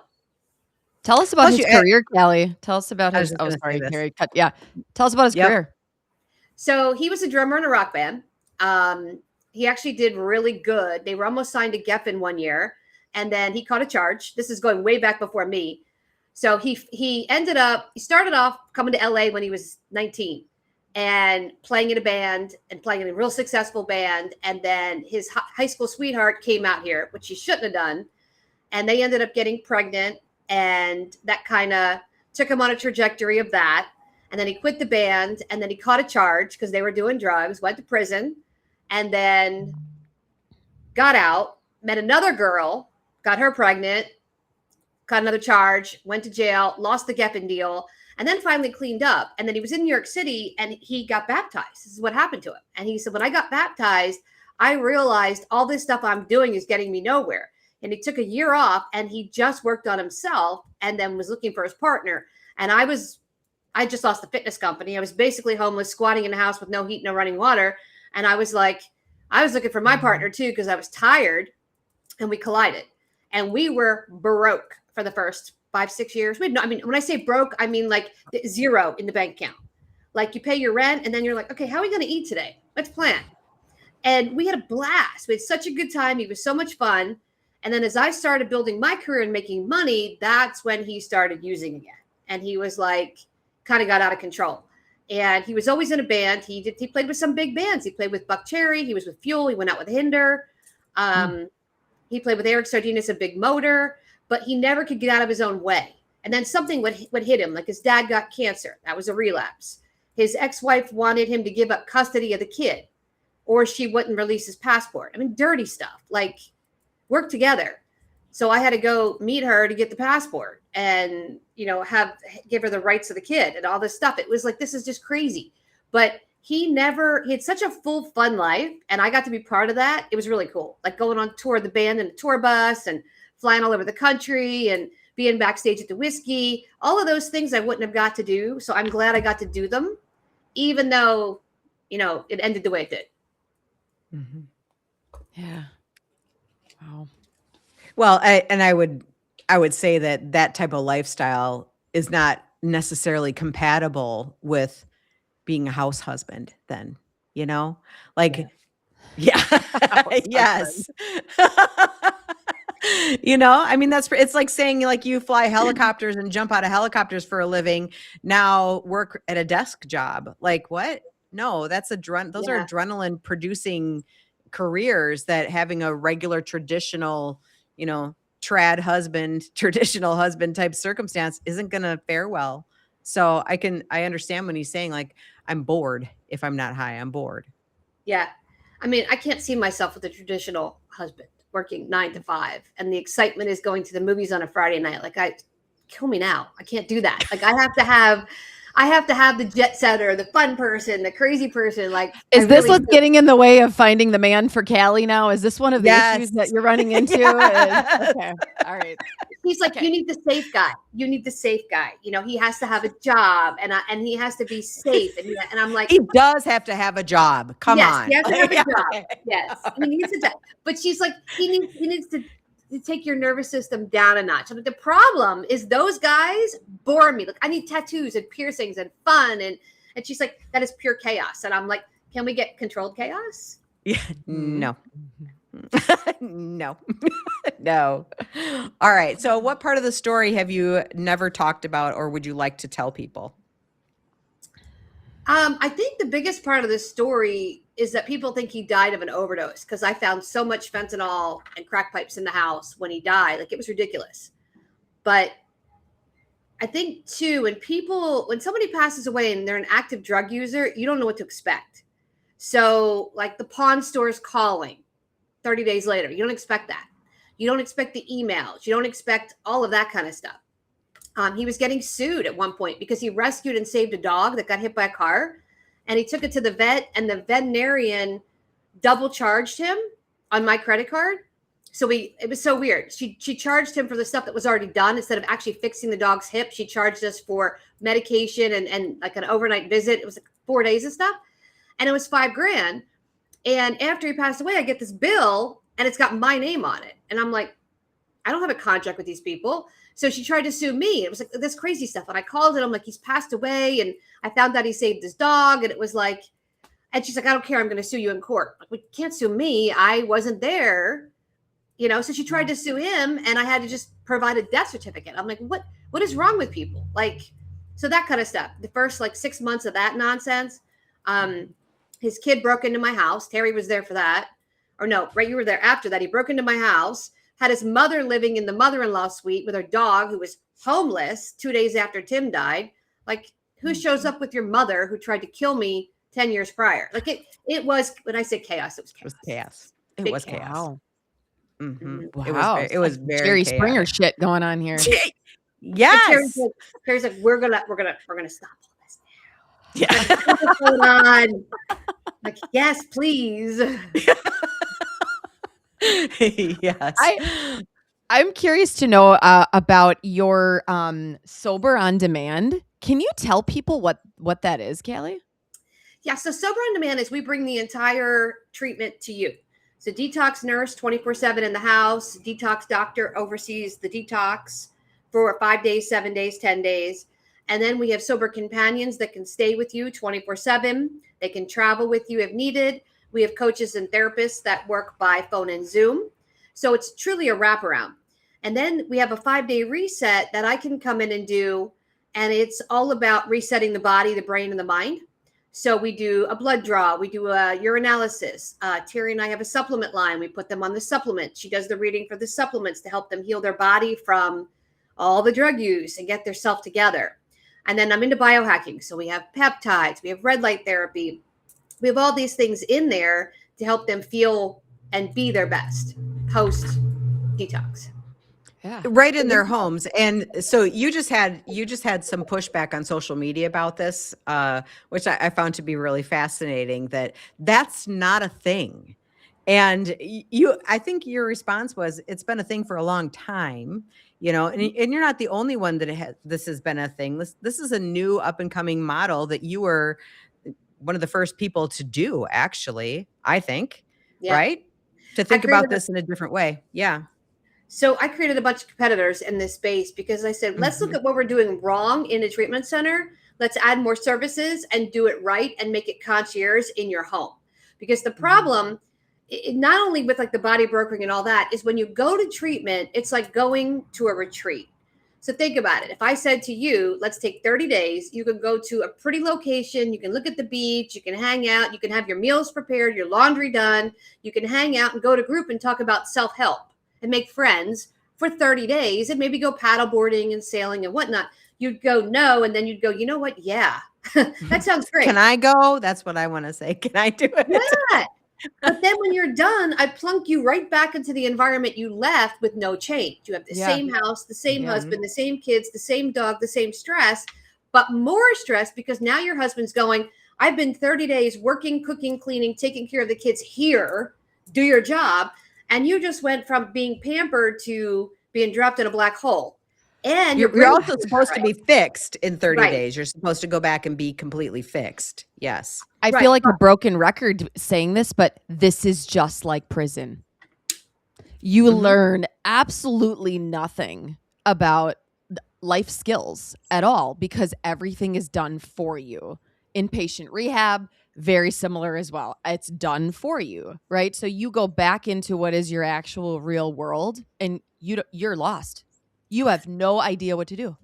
Tell us about his career, Cali. Tell us about his. Oh, sorry, Carrie. Cut. Yeah. Tell us about his career. So he was a drummer in a rock band. He actually did really good. They were almost signed to Geffen one year. And then he caught a charge. This is going way back before me. So he started off coming to LA when he was 19 and playing in a band and playing in a real successful band. And then his high school sweetheart came out here, which he shouldn't have done. And they ended up getting pregnant. And that kind of took him on a trajectory of that. And then he quit the band. And then he caught a charge because they were doing drugs, went to prison, and then got out, met another girl, got her pregnant, got another charge, went to jail, lost the Geffen deal, and then finally cleaned up. And then he was in New York City and he got baptized. This is what happened to him. And he said, when I got baptized, I realized all this stuff I'm doing is getting me nowhere. And he took a year off and he just worked on himself and then was looking for his partner. And I just lost the fitness company. I was basically homeless, squatting in a house with no heat, no running water. And I was looking for my partner too, because I was tired, and we collided. And we were broke for the first 5-6 years. When I say broke, I mean like zero in the bank account. Like you pay your rent and then you're like, okay, how are we going to eat today? Let's plan. And we had a blast. We had such a good time. It was so much fun. And then as I started building my career and making money, that's when he started using again. and he was like, kind of got out of control. And he was always in a band. He played with some big bands. He played with Buck Cherry. He was with Fuel. He went out with Hinder. He played with Eric Sardinas, a Big Motor, but he never could get out of his own way. And then something would hit him, like his dad got cancer. That was a relapse. His ex-wife wanted him to give up custody of the kid, or she wouldn't release his passport. I mean, dirty stuff, like work together. So I had to go meet her to get the passport and, give her the rights of the kid and all this stuff. It was like, this is just crazy. But he had such a full, fun life. And I got to be part of that. It was really cool. Like going on tour of the band in a tour bus and flying all over the country and being backstage at the whiskey, all of those things I wouldn't have got to do. So I'm glad I got to do them, even though, it ended the way it did. Mm-hmm. Yeah. Wow. Well, I would say that type of lifestyle is not necessarily compatible with being a house husband then, like, yeah. Yes. I mean, it's like saying like you fly helicopters and jump out of helicopters for a living. Now work at a desk job. Like what? No, those are adrenaline producing careers that having a regular traditional, traditional husband type circumstance isn't going to fare well. So I understand when he's saying like, I'm bored. If I'm not high, I'm bored. Yeah. I mean, I can't see myself with a traditional husband working 9 to 5. And the excitement is going to the movies on a Friday night. Like kill me now. I can't do that. Like I have to have the jet setter, the fun person, the crazy person. Like, is this what's getting in the way of finding the man for Cali now? Is this one of the issues that you're running into? Yes. Okay. All right. He's like, you need the safe guy. You need the safe guy. He has to have a job and he has to be safe. And I'm like, he does have to have a job. Come on. He has to have a job. Yes. He needs a job. But she's like, he needs to take your nervous system down a notch. But the problem is those guys bore me. Like I need tattoos and piercings and fun. And she's like, that is pure chaos. And I'm like, can we get controlled chaos? Yeah. No. No. No. All right. So what part of the story have you never talked about or would you like to tell people? I think the biggest part of this story is that people think he died of an overdose because I found so much fentanyl and crack pipes in the house when he died. Like it was ridiculous. But I think too, when somebody passes away and they're an active drug user, you don't know what to expect. So like the pawn store's calling 30 days later, you don't expect that. You don't expect the emails. You don't expect all of that kind of stuff. He was getting sued at one point because he rescued and saved a dog that got hit by a car. And he took it to the vet and the veterinarian double charged him on my credit card. So it was so weird. She charged him for the stuff that was already done. Instead of actually fixing the dog's hip, she charged us for medication and like an overnight visit. It was like 4 days and stuff. And it was $5,000. And after he passed away, I get this bill and it's got my name on it. And I'm like, I don't have a contract with these people. So she tried to sue me. It was like this crazy stuff. And I called it. I'm like, he's passed away. And I found out he saved his dog. And it was like, and she's like, I don't care. I'm going to sue you in court. Like, we can't sue me. I wasn't there. So she tried to sue him and I had to just provide a death certificate. I'm like, what is wrong with people? Like, so that kind of stuff. The first 6 months of that nonsense, his kid broke into my house. Terry was there for that. Or no, right. You were there after that. He broke into my house. Had his mother living in the mother-in-law suite with her dog who was homeless 2 days after Tim died. Like, who shows up with your mother who tried to kill me 10 years prior? Like it was, when I say chaos, it was chaos. It was chaos. It Big was chaos. chaos. Wow. Mm-hmm. Wow. It was very Jerry chaotic. Springer shit going on here. Yes. Terry's like, we're gonna stop all this now. Yeah. What's going on? Like, yes, please. Yes. I'm curious to know about your sober on demand. Can you tell people what that is, Cali? Yeah, so sober on demand is we bring the entire treatment to you. So detox nurse 24/7 in the house, detox doctor oversees the detox for 5 days, 7 days, 10 days. And then we have sober companions that can stay with you 24/7. They can travel with you if needed. We have coaches and therapists that work by phone and Zoom. So it's truly a wraparound. And then we have a 5-day reset that I can come in and do And it's all about resetting the body, the brain, and the mind. So we do a blood draw. We do a urinalysis. Terry and I have a supplement line. We put them on the supplements. She does the reading for the supplements to help them heal their body from all the drug use and get their self together. And then I'm into biohacking. So we have peptides. We have red light therapy. We have all these things in there to help them feel and be their best post detox. Yeah. Right in their homes. And so you just had some pushback on social media about this, which I found to be really fascinating, that's not a thing. And I think your response was, it's been a thing for a long time, and you're not the only one that this has been a thing. This is a new up and coming model that you were one of the first people to do, actually, I think, right? To think about this in a different way. Yeah. So I created a bunch of competitors in this space because I said, let's look at what we're doing wrong in a treatment center. Let's add more services and do it right and make it concierge in your home. Because the problem, not only with like the body brokering and all that, is when you go to treatment, it's like going to a retreat. So think about it. If I said to you, let's take 30 days, you can go to a pretty location. You can look at the beach. You can hang out. You can have your meals prepared, your laundry done. You can hang out and go to group and talk about self-help and make friends for 30 days and maybe go paddleboarding and sailing and whatnot. You'd go, no. And then you'd go, you know what? Yeah, that sounds great. Can I go? That's what I want to say. Can I do it? Yeah. But then when you're done, I plunk you right back into the environment you left with no change. You have the same house, the same husband, the same kids, the same dog, the same stress, but more stress because now your husband's going, I've been 30 days working, cooking, cleaning, taking care of the kids here, do your job. And you just went from being pampered to being dropped in a black hole. And you're also supposed to be fixed in 30 days. You're supposed to go back and be completely fixed. Yes. I feel like a broken record saying this, but this is just like prison. You learn absolutely nothing about life skills at all because everything is done for you. Inpatient rehab, very similar as well. It's done for you, right? So you go back into what is your actual real world and you're lost. You have no idea what to do.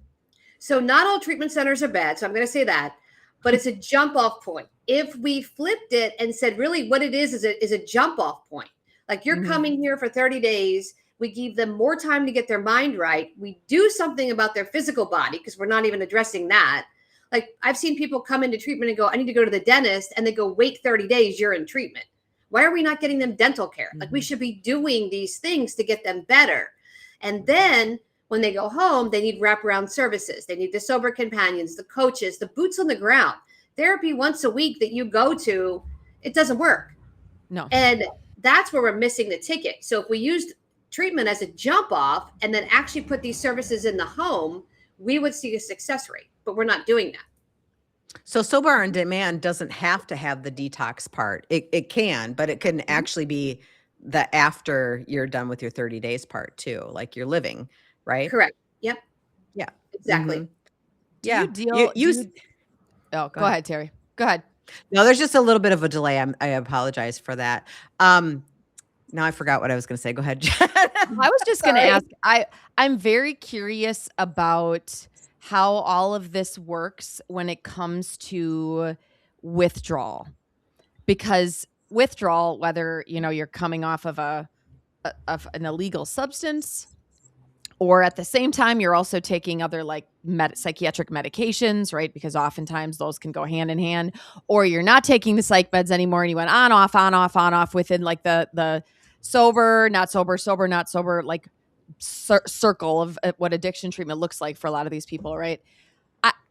So not all treatment centers are bad. So I'm going to say that, but it's a jump off point. If we flipped it and said, really what it is a jump off point. Like you're coming here for 30 days. We give them more time to get their mind right. We do something about their physical body because we're not even addressing that. Like I've seen people come into treatment and go, I need to go to the dentist. And they go, wait 30 days, you're in treatment. Why are we not getting them dental care? Like we should be doing these things to get them better. And then when they go home, they need wraparound services. They need the sober companions, the coaches, the boots on the ground. Therapy once a week that you go to, it doesn't work. No. And that's where we're missing the ticket. So if we used treatment as a jump off and then actually put these services in the home, we would see a success rate, but we're not doing that. So sober on demand doesn't have to have the detox part. It can, but it can actually be the after you're done with your 30 days part too, like you're living, right? Correct. Yep. Yeah. Exactly. Yeah. Go ahead, Terry. Go ahead. No, there's just a little bit of a delay. I apologize for that. Now I forgot what I was going to say. Go ahead, Jen. I was just going to ask, I'm very curious about how all of this works when it comes to withdrawal, because withdrawal, whether, you're coming off of an illegal substance, or at the same time, you're also taking other like psychiatric medications, right? Because oftentimes those can go hand in hand, or you're not taking the psych meds anymore and you went on, off within like the sober, not sober, sober, not sober, like circle of what addiction treatment looks like for a lot of these people, right?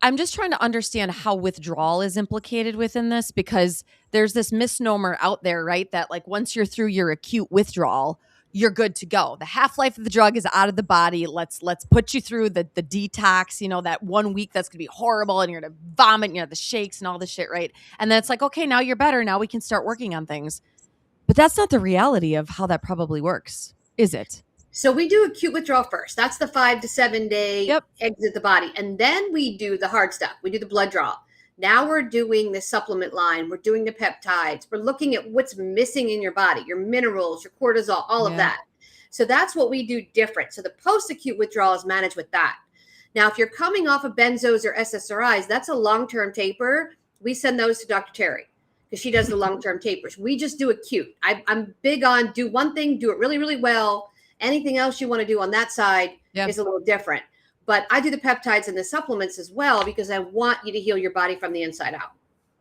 I'm just trying to understand how withdrawal is implicated within this, because there's this misnomer out there, right? That like once you're through your acute withdrawal, you're good to go. The half-life of the drug is out of the body. Let's put you through the detox, that 1 week that's going to be horrible and you're going to vomit, the shakes and all this shit, right? And then it's like, okay, now you're better. Now we can start working on things. But that's not the reality of how that probably works, is it? So we do acute withdrawal first. That's the 5 to 7 day exit the body. And then we do the hard stuff. We do the blood draw. Now we're doing the supplement line. We're doing the peptides. We're looking at what's missing in your body, your minerals, your cortisol, all of that. So that's what we do different. So the post-acute withdrawal is managed with that. Now, if you're coming off of benzos or SSRIs, that's a long-term taper. We send those to Dr. Terry because she does the long-term tapers. We just do acute. I'm big on do one thing, do it really, really well. Anything else you want to do on that side is a little different. But I do the peptides and the supplements as well because I want you to heal your body from the inside out.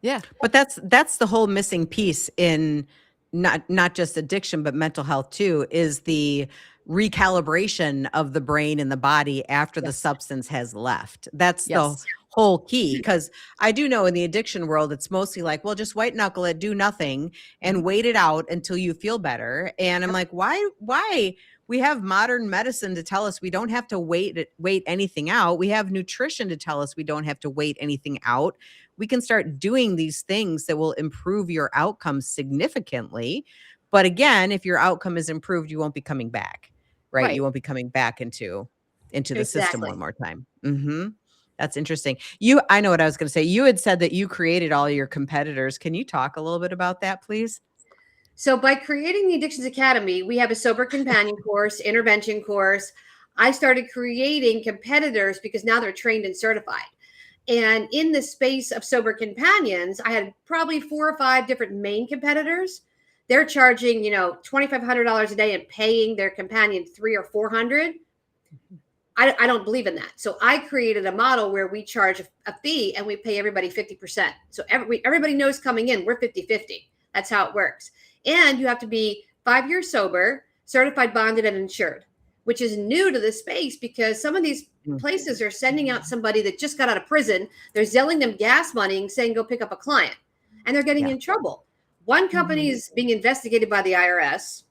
Yeah. But that's the whole missing piece in not just addiction, but mental health too, is the recalibration of the brain and the body after the substance has left. That's the whole key. Because I do know in the addiction world, it's mostly like, well, just white knuckle it, do nothing and wait it out until you feel better. And I'm like, why? We have modern medicine to tell us we don't have to wait anything out. We have nutrition to tell us we don't have to wait anything out. We can start doing these things that will improve your outcomes significantly. But again, if your outcome is improved, you won't be coming back, right? You won't be coming back into the system one more time. That's interesting. I know what I was going to say. You had said that you created all your competitors. Can you talk a little bit about that, please? So by creating the Addictions Academy, we have a sober companion course, intervention course. I started creating competitors because now they're trained and certified. And in the space of sober companions, I had probably 4 or 5 different main competitors. They're charging, $2,500 a day and paying their companion $300 or $400. I don't believe in that. So I created a model where we charge a fee and we pay everybody 50%. So everybody knows coming in, we're 50-50. That's how it works. And you have to be 5 years sober, certified, bonded, and insured, which is new to this space because some of these places are sending out somebody that just got out of prison. They're selling them gas money and saying, go pick up a client. And they're getting in trouble. One company is being investigated by the IRS.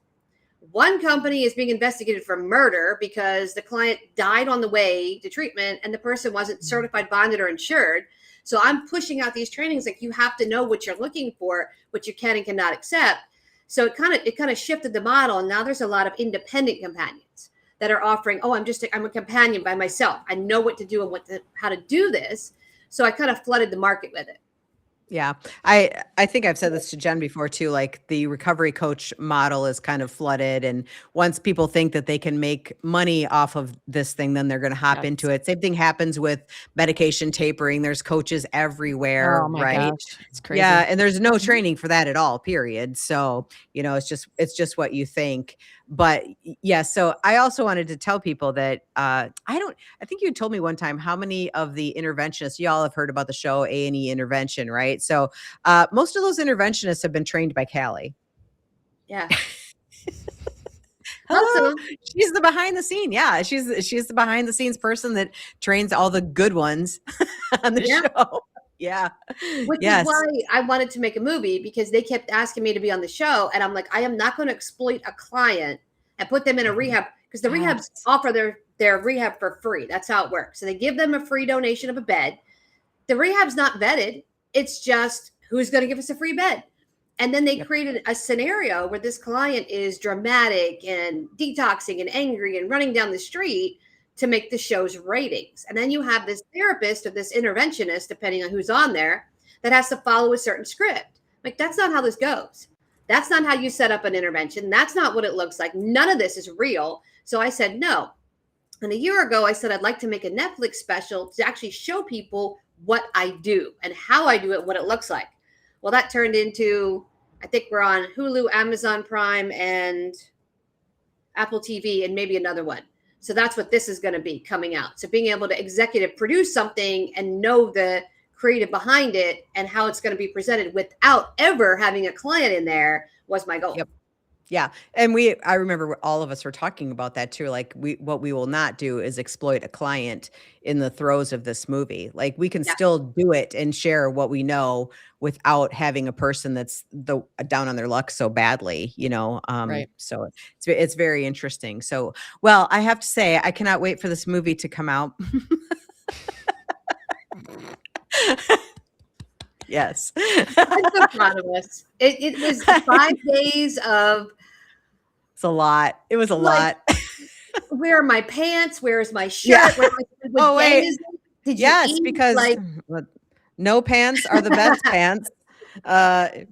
One company is being investigated for murder because the client died on the way to treatment and the person wasn't certified, bonded, or insured. So I'm pushing out these trainings like you have to know what you're looking for, what you can and cannot accept. So it kind of shifted the model, and now there's a lot of independent companions that are offering, I'm a companion by myself. I know what to do and how to do this. So I kind of flooded the market with it. Yeah. I think I've said this to Jenn before too, like the recovery coach model is kind of flooded. And once people think that they can make money off of this thing, then they're going to hop into it. Same thing happens with medication tapering. There's coaches everywhere, right? Gosh, it's crazy. Yeah. And there's no training for that at all, period. So, it's just what you think. But yeah, so I also wanted to tell people that I think you had told me one time how many of the interventionists, y'all have heard about the show A&E Intervention, right? So most of those interventionists have been trained by Cali. Yeah. Hello. She's the behind the scene. Yeah. She's the behind the scenes person that trains all the good ones on the show. Yeah. Which is why I wanted to make a movie because they kept asking me to be on the show. And I'm like, I am not going to exploit a client and put them in a rehab because the rehabs offer their rehab for free. That's how it works. So they give them a free donation of a bed. The rehab's not vetted. It's just who's going to give us a free bed. And then they created a scenario where this client is dramatic and detoxing and angry and running down the street to make the show's ratings. And then you have this therapist or this interventionist, depending on who's on there, that has to follow a certain script. Like, that's not how this goes. That's not how you set up an intervention. That's not what it looks like. None of this is real. So I said, no. And a year ago, I said, I'd like to make a Netflix special to actually show people what I do and how I do it, what it looks like. Well, that turned into, I think we're on Hulu, Amazon Prime, and Apple TV, and maybe another one. So that's what this is going to be coming out. So being able to executive produce something and know the creative behind it and how it's going to be presented without ever having a client in there was my goal. Yep. Yeah. And I remember all of us were talking about that too. Like what we will not do is exploit a client in the throes of this movie. Like we can still do it and share what we know without having a person that's down on their luck so badly, right. So it's very interesting. So, well, I have to say, I cannot wait for this movie to come out. Yes. I'm so proud of us. It was 5 days of. It's a lot. It was a lot. Where are my pants? Where's my shirt? Yeah. Oh, wait. Did you eat? Because no pants are the best pants.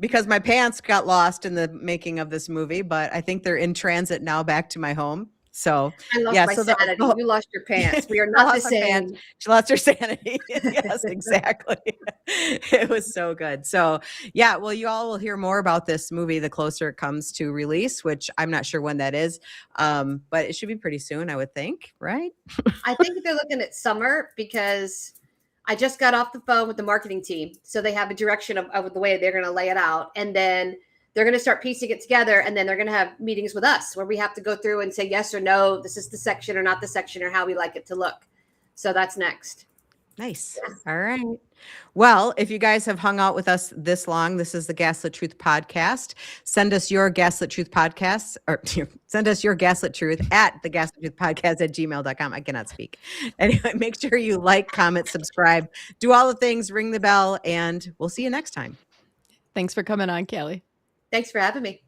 Because my pants got lost in the making of this movie, but I think they're in transit now back to my home. So I lost yeah, my so sanity. You lost your pants. We are I not the lost my pants. same. She lost her sanity. Yes, exactly. It was so good. So yeah, well, you all will hear more about this movie the closer it comes to release, which I'm not sure when that is. But it should be pretty soon, I would think, right? I think they're looking at summer because I just got off the phone with the marketing team. So they have a direction of the way they're going to lay it out. And then they're going to start piecing it together. And then they're going to have meetings with us where we have to go through and say yes or no, this is the section or not the section or how we like it to look. So that's next. Nice. All right. Well, if you guys have hung out with us this long, this is the Gaslit Truth Podcast. Send us your Gaslit Truth Podcast, or send us your Gaslit Truth at the Gaslit Truth Podcast at gmail.com. I cannot speak. Anyway, make sure you like, comment, subscribe, do all the things, ring the bell, and we'll see you next time. Thanks for coming on, Cali. Thanks for having me.